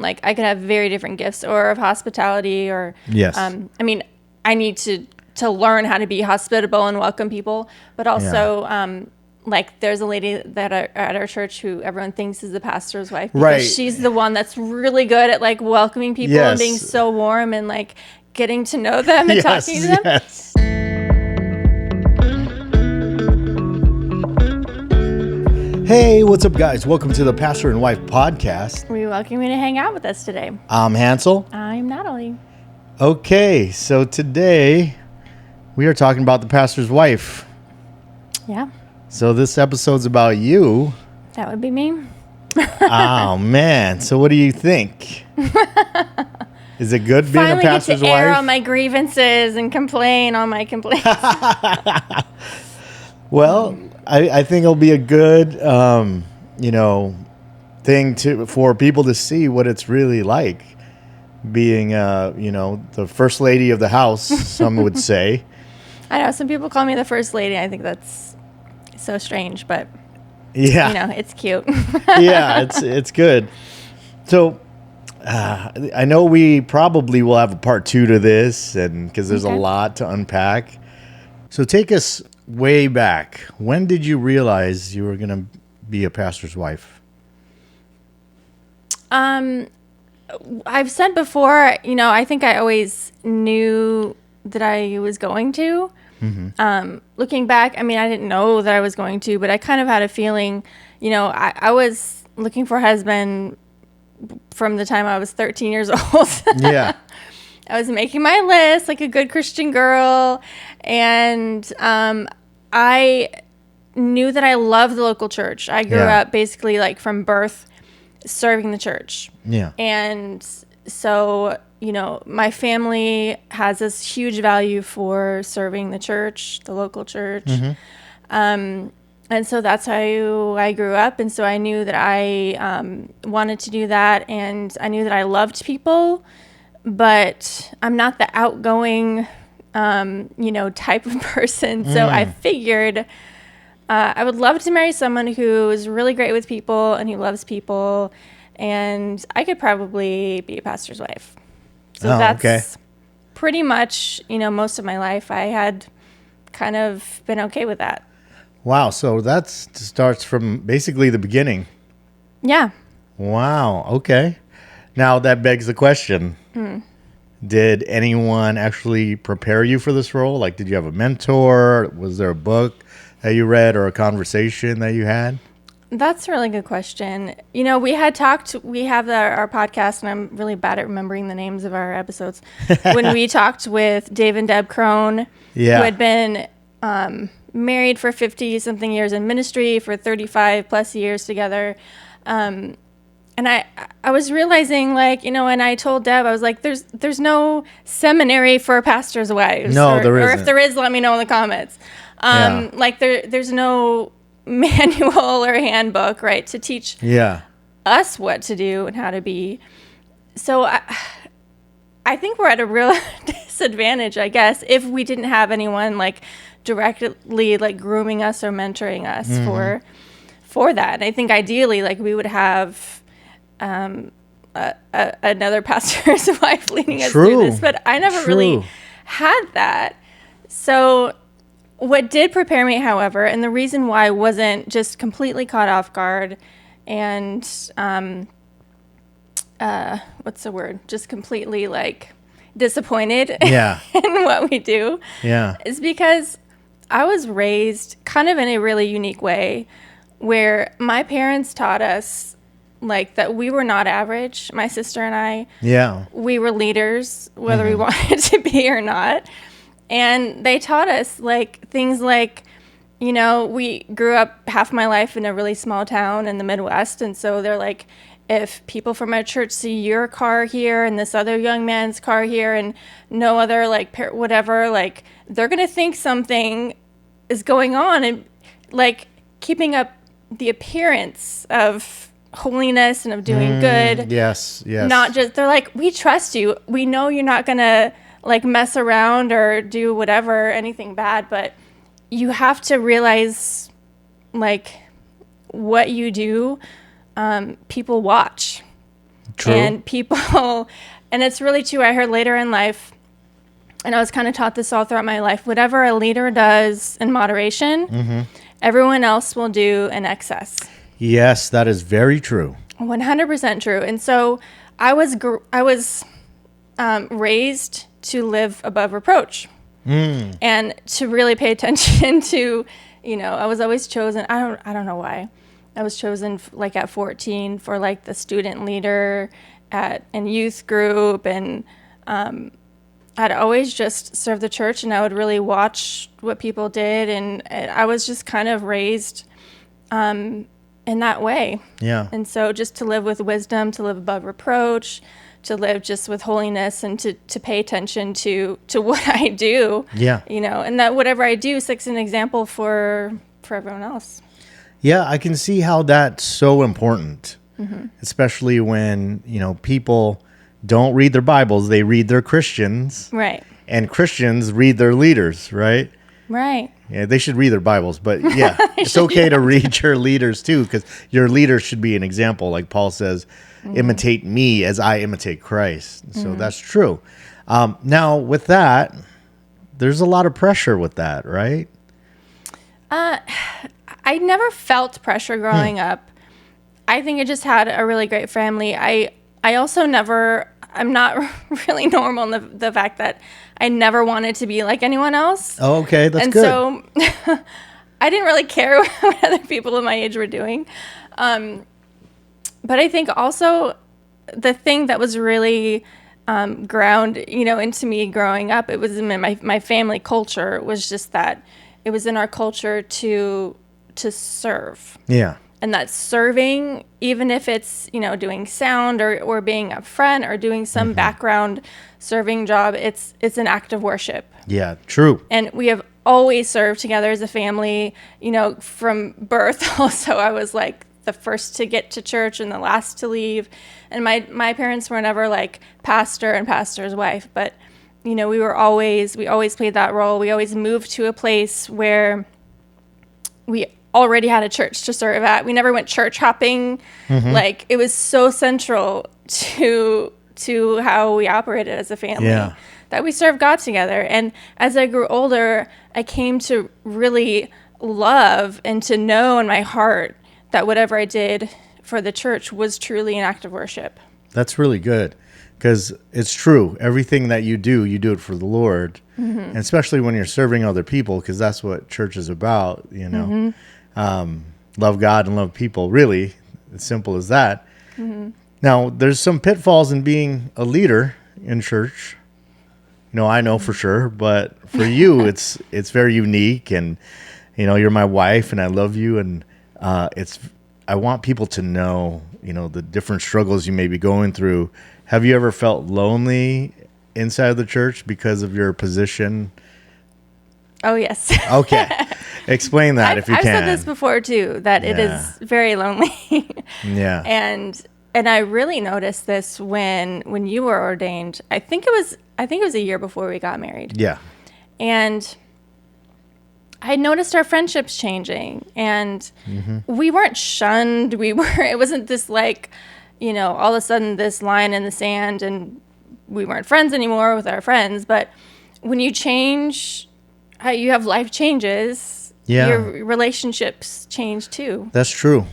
Like I could have very different gifts or of hospitality or, Yes. I mean, I need to learn how to be hospitable and welcome people, but also, like there's a lady that at our church who everyone thinks is the pastor's wife because Right. she's the one that's really good at like welcoming people and being so warm and like getting to know them and talking to them. Yes. Hey, what's up, guys? Welcome to the Pastor and Wife podcast. We welcome you to hang out with us today. I'm Hansel. I'm Natalie. Okay, so today we are talking about the pastor's wife. Yeah. So this episode's about you. That would be me. Oh, man. So what do you think? Is it good being Finally a pastor's get to air wife? on my grievances and complain on my complaints. Well, I think it'll be a good, thing for people to see what it's really like being, the first lady of the house, some would say. I know some people call me the first lady. I think that's so strange, but Yeah. it's cute. Yeah, it's good. So I know we probably will have a part 2 to this, and because there's a lot to unpack. So take us way back. When did you realize you were going to be a pastor's wife? I've said before, I think I always knew that I was going to. Mm-hmm. Looking back, I mean, I didn't know that I was going to, but I kind of had a feeling, I was looking for a husband from the time I was 13 years old. Yeah. I was making my list like a good Christian girl. And I knew that I loved the local church. I grew up basically like from birth serving the church. Yeah. And so, my family has this huge value for serving the church, the local church. Mm-hmm. And so that's how I grew up. And so I knew that I wanted to do that. And I knew that I loved people, but I'm not the outgoing, type of person. So I figured I would love to marry someone who is really great with people and who loves people. And I could probably be a pastor's wife. So that's pretty much, most of my life I had kind of been okay with that. Wow. So that starts from basically the beginning. Yeah. Wow. Okay. Now that begs the question. Did anyone actually prepare you for this role? Like, did you have a mentor? Was there a book that you read or a conversation that you had? That's a really good question. We had talked, we have our podcast, and I'm really bad at remembering the names of our episodes. When we talked with Dave and Deb Crone, who had been married for 50-something years in ministry, for 35 plus years together. And I was realizing, and I told Deb, I was like, there's no seminary for pastors' wives. No, there isn't. Or if there is, let me know in the comments. There's no manual or handbook, right, to teach us what to do and how to be. So I think we're at a real disadvantage, I guess, if we didn't have anyone like directly like grooming us or mentoring us for that. And I think ideally, like, we would have another pastor's wife leading us through this, but I never really had that. So what did prepare me, however, and the reason why I wasn't just completely caught off guard and, what's the word? Just completely like disappointed in what we do is because I was raised kind of in a really unique way where my parents taught us like that we were not average, my sister and I. Yeah. We were leaders, whether we wanted to be or not. And they taught us like things like, we grew up half my life in a really small town in the Midwest. And so they're like, if people from my church see your car here and this other young man's car here and no other like whatever, like they're going to think something is going on, and like keeping up the appearance of holiness and of doing good. Yes. Not just, they're like, we trust you. We know you're not going to like mess around or do whatever, anything bad, but you have to realize like what you do, people watch. True. And people, and it's really true. I heard later in life, and I was kind of taught this all throughout my life, whatever a leader does in moderation, everyone else will do in excess. Yes, that is very true. 100% true. And so I was raised to live above reproach and to really pay attention to, I was always chosen. I don't know why. I was chosen like at 14 for like the student leader in youth group, and I'd always just serve the church, and I would really watch what people did, and I was just kind of raised in that way. Yeah. And so just to live with wisdom, to live above reproach, to live just with holiness, and to pay attention to what I do. Yeah. And that whatever I do sets an example for everyone else. Yeah, I can see how that's so important, especially when, people don't read their Bibles, they read their Christians. Right. And Christians read their leaders, right? Right. Yeah, they should read their Bibles, but yeah, it's okay to read your leaders too, because your leaders should be an example. Like Paul says, imitate me as I imitate Christ. So that's true. Now, with that, there's a lot of pressure with that, right? I never felt pressure growing up. I think I just had a really great family. I also I'm not really normal in the fact that I never wanted to be like anyone else. Oh, okay, that's and good. And so I didn't really care what other people of my age were doing. But I think also the thing that was really ground, into me growing up, it was in my family culture, was just that it was in our culture to serve. Yeah. And that serving, even if it's, doing sound or being up front or doing some background serving job, it's an act of worship. Yeah, true. And we have always served together as a family, from birth. Also, I was like the first to get to church and the last to leave. And my parents were never like pastor and pastor's wife, but, we always played that role. We always moved to a place where we already had a church to serve at. We never went church hopping. Like, it was so central to how we operated as a family, that we served God together. And as I grew older, I came to really love and to know in my heart that whatever I did for the church was truly an act of worship. That's really good, because it's true. Everything that you do it for the Lord, and especially when you're serving other people, because that's what church is about, love God and love people, really, as simple as that. Now, there's some pitfalls in being a leader in church. I know for sure, but for you, it's very unique, and you're my wife, and I love you, and I want people to know, the different struggles you may be going through. Have you ever felt lonely inside of the church because of your position? Oh, yes. Okay. Explain that if you I've can. said this before too, that it is very lonely. Yeah. And I really noticed this when you were ordained. I think it was a year before we got married. Yeah. And I noticed our friendships changing, and we weren't shunned. It wasn't this like, all of a sudden this line in the sand and we weren't friends anymore with our friends. But when you change, you have life changes, your relationships change too. That's true.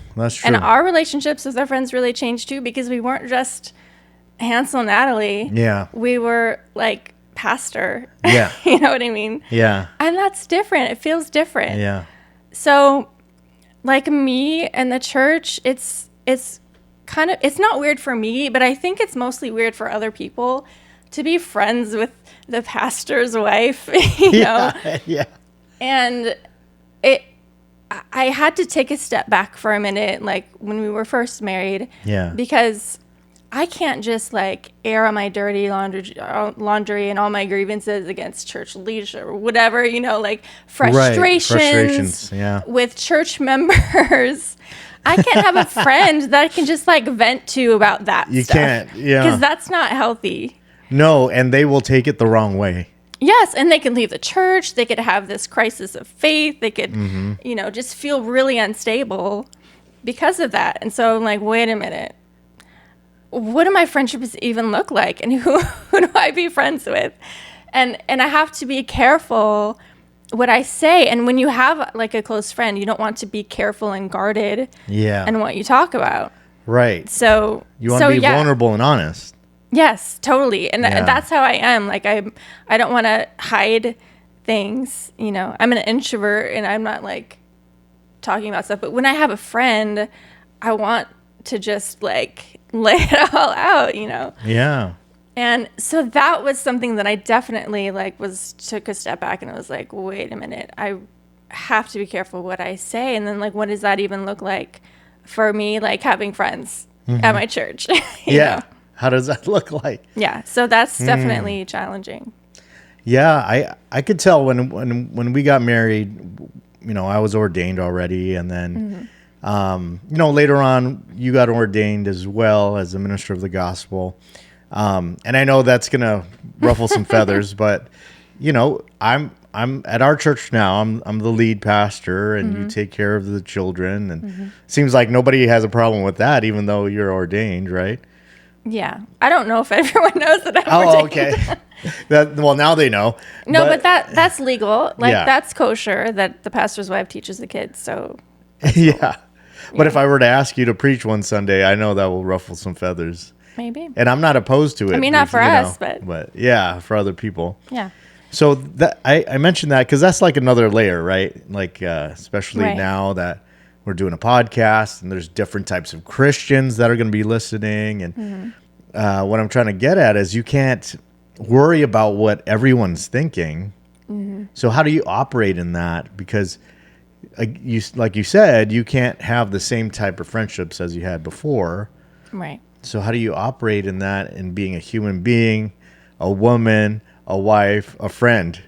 And our relationships with our friends really changed too, because we weren't just Hansel and Natalie. Yeah. We were like pastor. Yeah. You know what I mean? Yeah. And that's different. It feels different. Yeah. So like me and the church, it's kind of, it's not weird for me, but I think it's mostly weird for other people to be friends with the pastor's wife, you know? Yeah. And I had to take a step back for a minute, like when we were first married. Yeah. Because I can't just like air on my dirty laundry and all my grievances against church leadership or whatever, like frustrations with church members. I can't have a friend that I can just like vent to about that You stuff. can't, yeah. Because that's not healthy. No, and they will take it the wrong way. Yes, and they can leave the church. They could have this crisis of faith. They could, just feel really unstable because of that. And so I'm like, wait a minute. what do my friendships even look like, and who do I be friends with? And I have to be careful what I say. And when you have like a close friend, you don't want to be careful and guarded and what you talk about. Right. So you want to be vulnerable and honest. Yes, totally. And that's how I am. Like I don't want to hide things, you know. I'm an introvert and I'm not like talking about stuff, but when I have a friend, I want to just like lay it all out, you know. Yeah. And so that was something that I definitely like took a step back, and I was like, wait a minute, I have to be careful what I say. And then like, what does that even look like for me, like having friends at my church? you know? How does that look like? Yeah. So that's definitely challenging. Yeah. I could tell when we got married, you know, I was ordained already. And then, you know, later on you got ordained as well as a minister of the gospel. And I know that's going to ruffle some feathers, but you know, I'm at our church now. I'm the lead pastor, and you take care of the children, and seems like nobody has a problem with that, even though you're ordained, right? Yeah. I don't know if everyone knows that I'm ordained. Okay. Well, now they know. No, but that's legal. Like that's kosher that the pastor's wife teaches the kids. So yeah. But if I were to ask you to preach one Sunday, I know that will ruffle some feathers. Maybe. And I'm not opposed to it. I mean, not for us, but yeah, for other people. Yeah. So that I mentioned that because that's like another layer, right? Like especially now that we're doing a podcast and there's different types of Christians that are going to be listening. And what I'm trying to get at is you can't worry about what everyone's thinking. So how do you operate in that? Because like you said, you can't have the same type of friendships as you had before. Right. So how do you operate in that, in being a human being, a woman, a wife, a friend?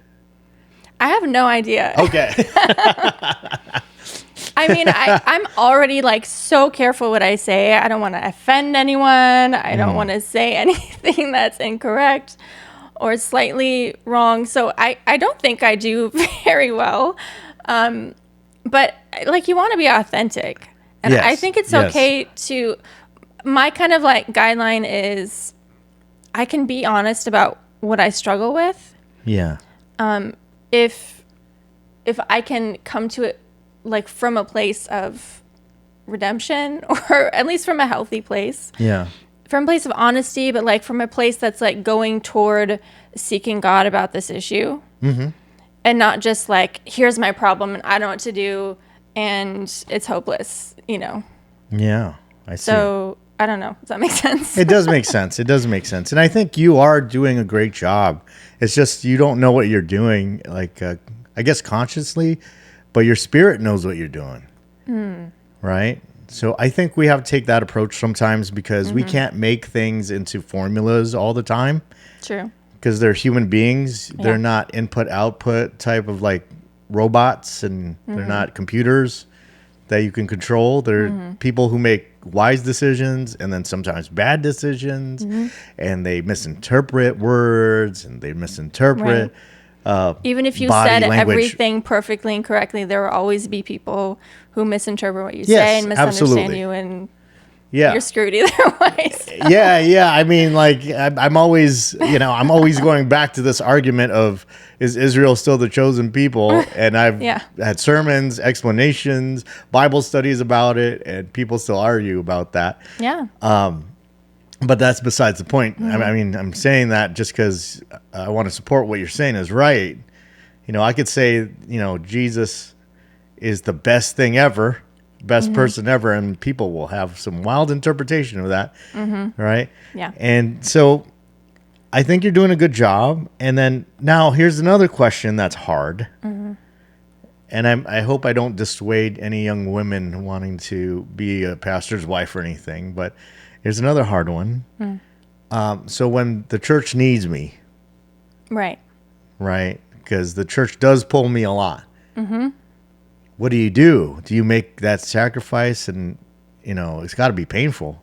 I have no idea. Okay. I mean, I'm already like so careful what I say. I don't want to offend anyone. I don't want to say anything that's incorrect or slightly wrong. So I don't think I do very well. But like, you want to be authentic. And I think it's okay to, my kind of like guideline is I can be honest about what I struggle with. Yeah. If I can come to it like from a place of redemption, or at least from a healthy place. Yeah. From a place of honesty, but like from a place that's like going toward seeking God about this issue. And not just like, here's my problem and I don't know what to do and it's hopeless, you know? Yeah, I see. So I don't know. Does that make sense? It does make sense. It does make sense. And I think you are doing a great job. It's just you don't know what you're doing, like, I guess consciously, but your spirit knows what you're doing. Right? So I think we have to take that approach sometimes because we can't make things into formulas all the time. True. Because they're human beings. They're not input-output type of like robots, and they're not computers that you can control. They're people who make wise decisions and then sometimes bad decisions, and they misinterpret words and they misinterpret even if you body said language. everything perfectly and correctly, there will always be people who misinterpret what you say and misunderstand you, and you're screwed either way. So. Yeah. I mean, like, I'm always, I'm always going back to this argument of, is Israel still the chosen people? And I've had sermons, explanations, Bible studies about it, and people still argue about that. Yeah. But that's besides the point. I mean, I'm saying that just because I want to support what you're saying is right. I could say, Jesus is the best thing ever, best person ever, and people will have some wild interpretation of that, right? Yeah. And so I think you're doing a good job. And then now here's another question that's hard. And I hope I don't dissuade any young women wanting to be a pastor's wife or anything, but here's another hard one. So when the church needs me, right? Because the church does pull me a lot. What do? Do you make that sacrifice? And, it's got to be painful.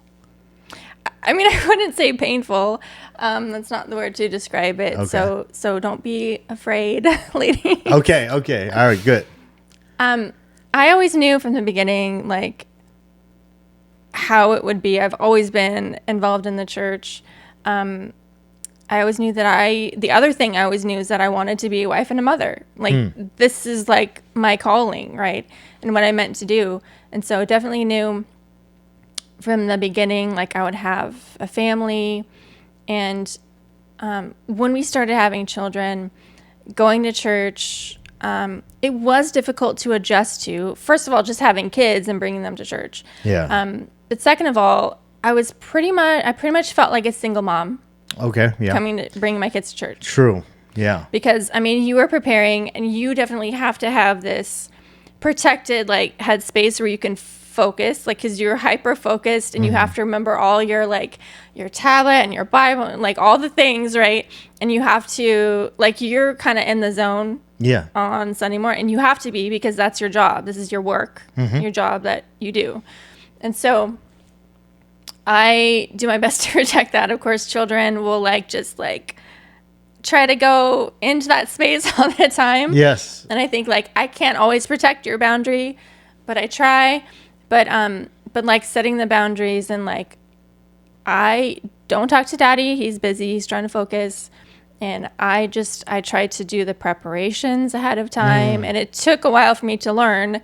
I mean, I wouldn't say painful. That's not the word to describe it. Okay. So don't be afraid, ladies. Okay. All right, good. I always knew from the beginning, like, how it would be. I've always been involved in the church. I always knew that the other thing I always knew is that I wanted to be a wife and a mother. Like, this is like my calling, right? And what I meant to do. And so definitely knew from the beginning, like, I would have a family. And when we started having children, going to church, it was difficult to adjust to. First of all, just having kids and bringing them to church. Yeah. But second of all, I pretty much felt like a single mom. Okay. Yeah. Bringing my kids to church. True. Yeah. Because, I mean, you were preparing, and you definitely have to have this protected, like, headspace where you can focus, like, because you're hyper focused, and you have to remember all your, like, your tablet and your Bible and, like, all the things, right? And you have to, like, you're kind of in the zone. Yeah. On Sunday morning, and you have to be, because that's your job. This is your work, your job that you do. And so I do my best to protect that. Of course, children will just try to go into that space all the time. Yes. And I think, like, I can't always protect your boundary, but I try. But like, setting the boundaries, and like, I don't talk to Daddy. He's busy. He's trying to focus. And I try to do the preparations ahead of time. And it took a while for me to learn,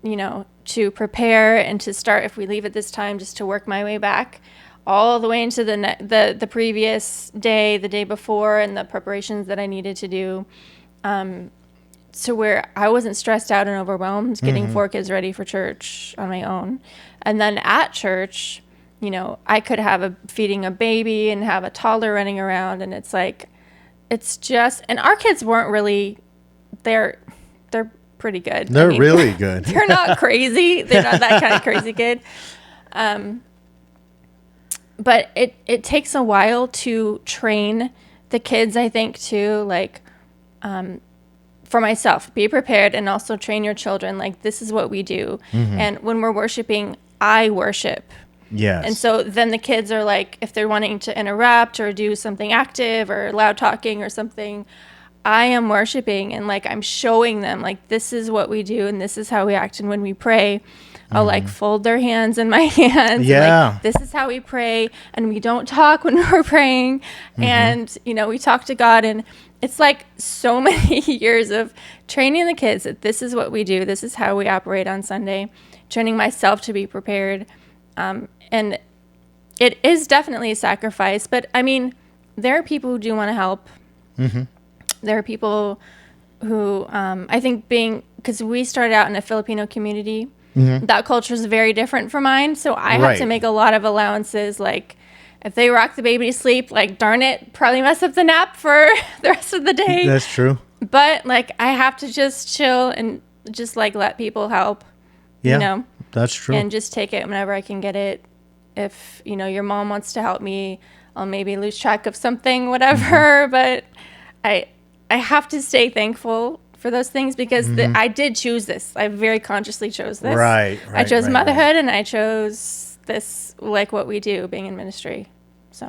to prepare and to start, if we leave at this time, just to work my way back all the way into the previous day, the day before, and the preparations that I needed to do, to where I wasn't stressed out and overwhelmed getting 4 kids ready for church on my own. And then at church, I could have feeding a baby and have a toddler running around, and it's like, it's just, and our kids weren't really, they're pretty good. They're really good. They're not crazy. They're not that kind of crazy kid. But it takes a while to train the kids, I think, too, like, for myself, be prepared, and also train your children. Like, this is what we do. And when we're worshiping, I worship. Yes. And so then the kids are like, if they're wanting to interrupt or do something active or loud talking or something, I am worshiping, and like, I'm showing them, like, this is what we do and this is how we act. And when we pray, I'll like fold their hands in my hands. Yeah. And, like, this is how we pray, and we don't talk when we're praying. And, we talk to God, and it's like so many years of training the kids that this is what we do. This is how we operate on Sunday, training myself to be prepared. And it is definitely a sacrifice, but I mean, there are people who do want to help. There are people who, I think because we started out in a Filipino community, that culture is very different from mine. So I have to make a lot of allowances. Like, if they rock the baby to sleep, like, darn it, probably mess up the nap for the rest of the day. That's true. But like, I have to just chill and just like let people help. Yeah, that's true. And just take it whenever I can get it. If, your mom wants to help me, I'll maybe lose track of something, whatever. But I have to stay thankful for those things, because I did choose this. I very consciously chose this. Right. I chose motherhood, and I chose this, like, what we do, being in ministry. So.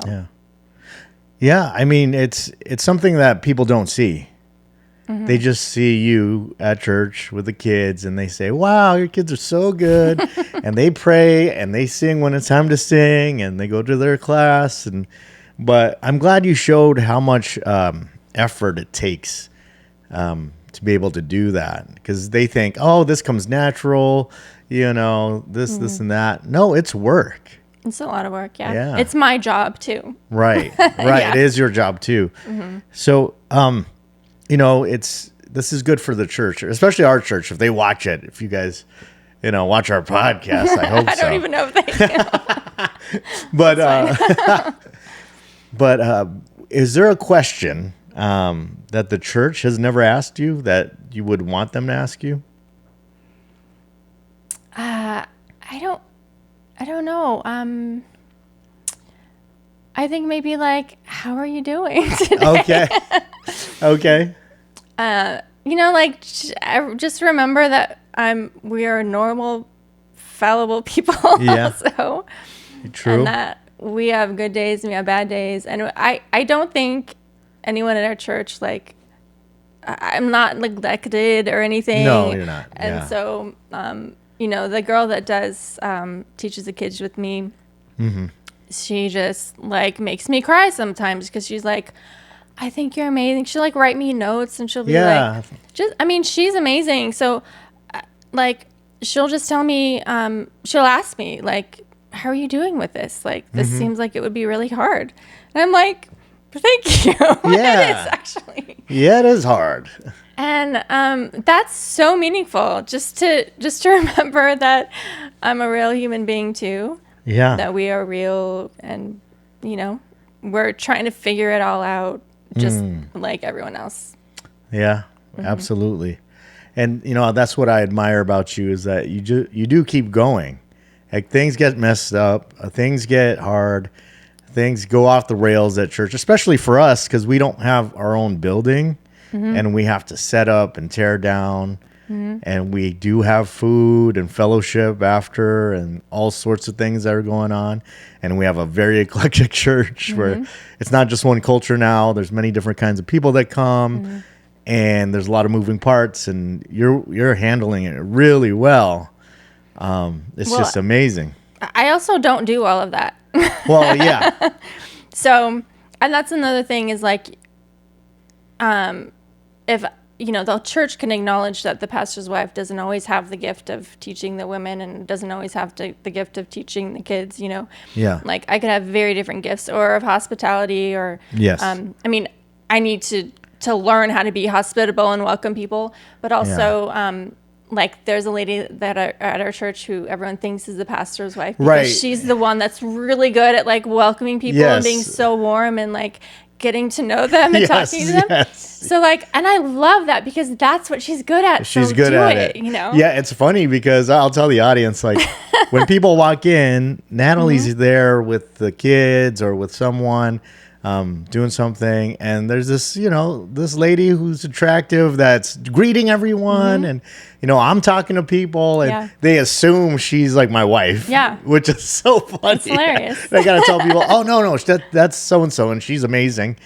Yeah. I mean, it's something that people don't see. They just see you at church with the kids, and they say, wow, your kids are so good. And they pray and they sing when it's time to sing, and they go to their class. But I'm glad you showed how much effort it takes to be able to do that, because they think, oh, this comes natural, this and that. No, it's work. It's a lot of work. Yeah. It's my job too. Right. It is your job too. So, this is good for the church, especially our church. If they watch it, if you guys, watch our podcast, I hope so. I don't even know if they do. But is there a question that the church has never asked you that you would want them to ask you? I don't know. I think maybe like, how are you doing today? Okay. Like, just remember that we are normal, fallible people. Yeah. So True. And that we have good days and we have bad days. And I don't think anyone at our church, like, I'm not neglected or anything. No, you're not. And so, the girl that does teaches the kids with me, she just like makes me cry sometimes because she's like, I think you're amazing. She'll like write me notes and she'll be like, she's amazing. So like, she'll just tell me, she'll ask me like, how are you doing with this? Like, this seems like it would be really hard. And I'm like, thank you. Yeah. It is actually. Yeah, it is hard. And that's so meaningful just to remember that I'm a real human being too. Yeah. That we are real and, we're trying to figure it all out just like everyone else. Yeah, absolutely. And, that's what I admire about you is that you do keep going. Like things get messed up, things get hard, things go off the rails at church, especially for us because we don't have our own building and we have to set up and tear down. And we do have food and fellowship after and all sorts of things that are going on. And we have a very eclectic church where it's not just one culture now. There's many different kinds of people that come and there's a lot of moving parts and you're handling it really well. It's just amazing. I also don't do all of that. Well, yeah. So, and that's another thing is like, if, the church can acknowledge that the pastor's wife doesn't always have the gift of teaching the women and doesn't always have the gift of teaching the kids, Yeah. Like I could have very different gifts or of hospitality or, yes. I need to learn how to be hospitable and welcome people, but also, like there's a lady that at our church who everyone thinks is the pastor's wife because right. she's the one that's really good at like welcoming people and being so warm and like getting to know them and talking to them. Yes. So like, and I love that because that's what she's good at. She's good at it. Yeah, it's funny because I'll tell the audience like when people walk in, Natalie's there with the kids or with someone doing something, and there's this this lady who's attractive that's greeting everyone, and I'm talking to people and they assume she's like my wife, which is so funny. It's hilarious. I gotta tell people, oh no, that's so and so and she's amazing.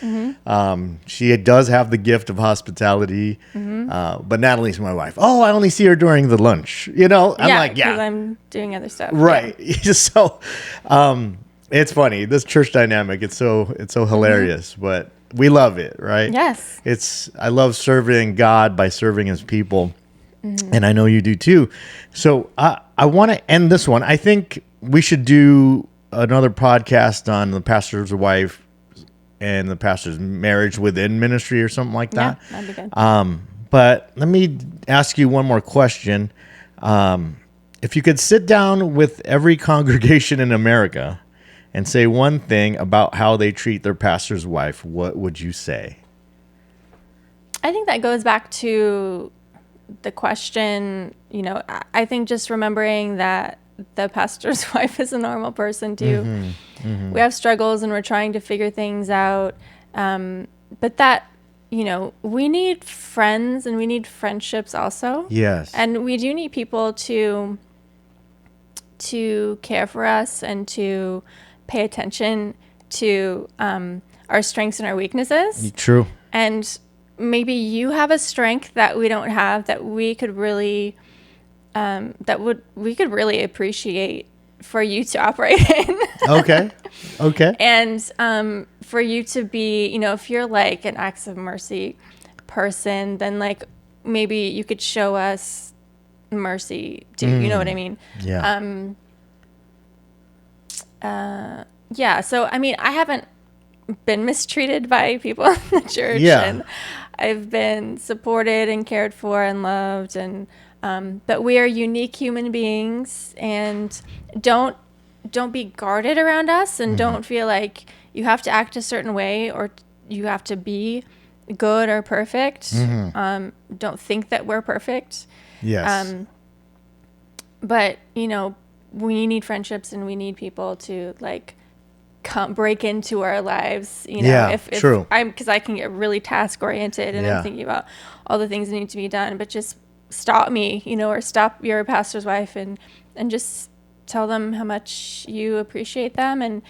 She does have the gift of hospitality, but Natalie's my wife. Oh, I only see her during the lunch. I'm like, because I'm doing other stuff, right? So it's funny, this church dynamic. It's so hilarious, but we love it, right? Yes. I love serving God by serving His people, and I know you do too. So I want to end this one. I think we should do another podcast on the pastor's wife and the pastor's marriage within ministry or something like that. Yeah, that'd be good. But let me ask you one more question. If you could sit down with every congregation in America and say one thing about how they treat their pastor's wife, what would you say? I think that goes back to the question, I think just remembering that the pastor's wife is a normal person too. We have struggles and we're trying to figure things out. But that, we need friends and we need friendships also. Yes. And we do need people to care for us and to pay attention to our strengths and our weaknesses. True. And maybe you have a strength that we don't have that we could really appreciate for you to operate in. Okay. And for you to be, if you're like an acts of mercy person, then like maybe you could show us mercy too. You know what I mean? Yeah. So I haven't been mistreated by people in the church, and I've been supported and cared for and loved, and but we are unique human beings, and don't be guarded around us, and don't feel like you have to act a certain way or you have to be good or perfect. Don't think that we're perfect. Yes. But we need friendships and we need people to like break into our lives, true. Because I can get really task oriented and I'm thinking about all the things that need to be done, but just stop me, or stop your pastor's wife and just tell them how much you appreciate them and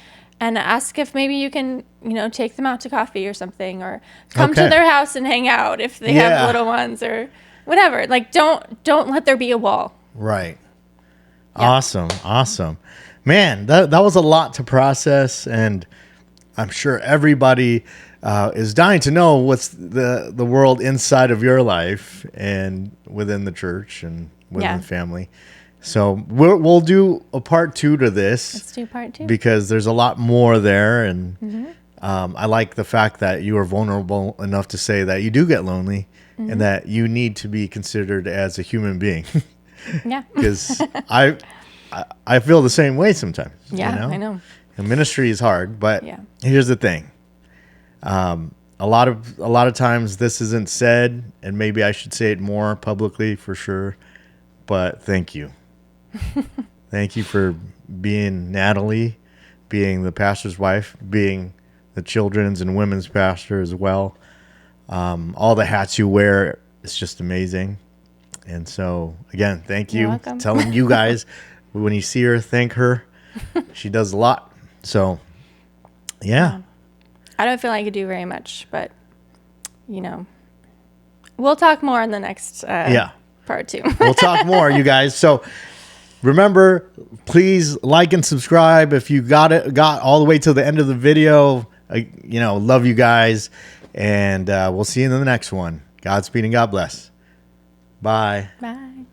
ask if maybe you can, take them out to coffee or something, or come to their house and hang out if they have little ones or whatever. Like don't let there be a wall. Right. Awesome. Man, that was a lot to process, and I'm sure everybody is dying to know what's the world inside of your life and within the church and within the family. So we'll do a part 2 to this. Let's do part 2. Because there's a lot more there. And I like the fact that you are vulnerable enough to say that you do get lonely and that you need to be considered as a human being. Yeah. Because I feel the same way sometimes. Yeah, you know? I know. And ministry is hard, but here's the thing. A lot of times this isn't said, and maybe I should say it more publicly for sure. But thank you. Thank you for being Natalie, being the pastor's wife, being the children's and women's pastor as well. All the hats you wear is just amazing. And so, again, thank you. You're welcome. Telling you guys, when you see her, thank her. She does a lot. So, yeah. I don't feel like I could do very much, but, we'll talk more in the next part 2. We'll talk more, you guys. So, remember, please like and subscribe if you got all the way to the end of the video. Love you guys, and we'll see you in the next one. Godspeed and God bless. Bye. Bye.